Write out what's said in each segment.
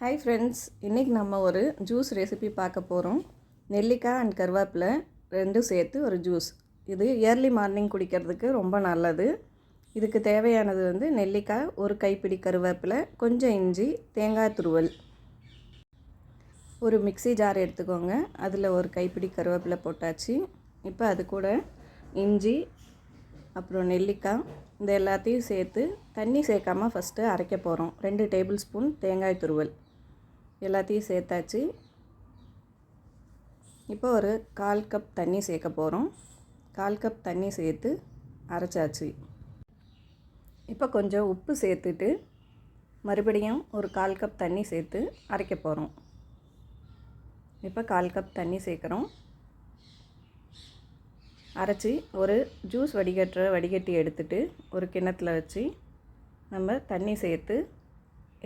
Hi friends, இன்றைக்கி நம்ம ஒரு ஜூஸ் ரெசிபி பார்க்க போகிறோம். நெல்லிக்காய் அண்ட் கருவேப்பிலை ரெண்டும் சேர்த்து ஒரு ஜூஸ். இது ஏர்லி மார்னிங் குடிக்கிறதுக்கு ரொம்ப நல்லது. இதுக்கு தேவையானது நெல்லிக்காய், ஒரு கைப்பிடி கருவேப்பிலை, கொஞ்சம் இஞ்சி, தேங்காய் துருவல். ஒரு மிக்ஸி ஜார் எடுத்துக்கோங்க. அதில் ஒரு கைப்பிடி கருவேப்பிலை போட்டாச்சு. இப்போ அது கூட இஞ்சி, அப்புறம் நெல்லிக்காய், இந்த எல்லாத்தையும் சேர்த்து தண்ணி சேர்க்காமல் ஃபஸ்ட்டு அரைக்க போகிறோம். 2 டேபிள் ஸ்பூன் தேங்காய் துருவல் எல்லாத்தையும் சேர்த்தாச்சு. இப்போ ஒரு 1/4 கப் தண்ணி சேர்க்க போகிறோம். 1/4 கப் தண்ணி சேர்த்து அரைச்சாச்சு. இப்போ கொஞ்சம் உப்பு சேர்த்துட்டு மறுபடியும் ஒரு 1/4 கப் தண்ணி சேர்த்து அரைக்க போகிறோம். இப்போ 1/4 கப் தண்ணி சேர்க்குறோம். அரைச்சி ஒரு ஜூஸ் வடிகட்டி எடுத்துட்டு ஒரு கிண்ணத்தில் வச்சு நம்ம தண்ணி சேர்த்து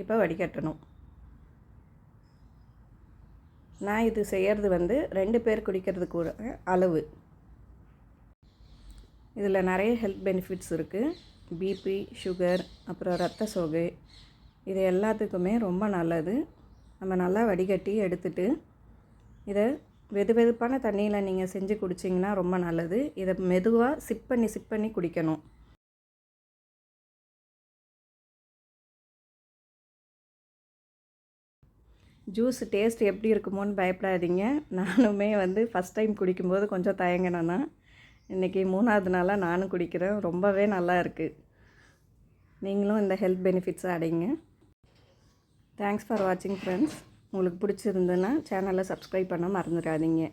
இப்போ வடிகட்டணும். நான் இது செய்கிறது 2 பேர் குடிக்கிறது கூட அளவு. இதில் நிறைய ஹெல்த் பெனிஃபிட்ஸ் இருக்குது. பிபி, சுகர், அப்புறம் ரத்த சோகை, இது எல்லாத்துக்குமே ரொம்ப நல்லது. நம்ம நல்லா வடிகட்டி எடுத்துட்டு இதை வெதுவெதுப்பான தண்ணியில் நீங்கள் செஞ்சு குடிச்சிங்கன்னா ரொம்ப நல்லது. இதை மெதுவாக சிப் பண்ணி குடிக்கணும். ஜூஸ் டேஸ்ட் எப்படி இருக்குமோன்னு பயப்படாதீங்க. நானுமே ஃபஸ்ட் டைம் குடிக்கும்போது கொஞ்சம் தயங்கினேன்னா, இன்றைக்கி 3ஆவது நாளாக நானும் குடிக்கிறேன். ரொம்பவே நல்லா இருக்குது. நீங்களும் இந்த ஹெல்த் பெனிஃபிட்ஸை அடைங்க. தேங்க்ஸ் ஃபார் வாட்சிங் ஃப்ரெண்ட்ஸ். உங்களுக்கு பிடிச்சிருந்துன்னா சேனலை சப்ஸ்கிரைப் பண்ண மறந்துடாதீங்க.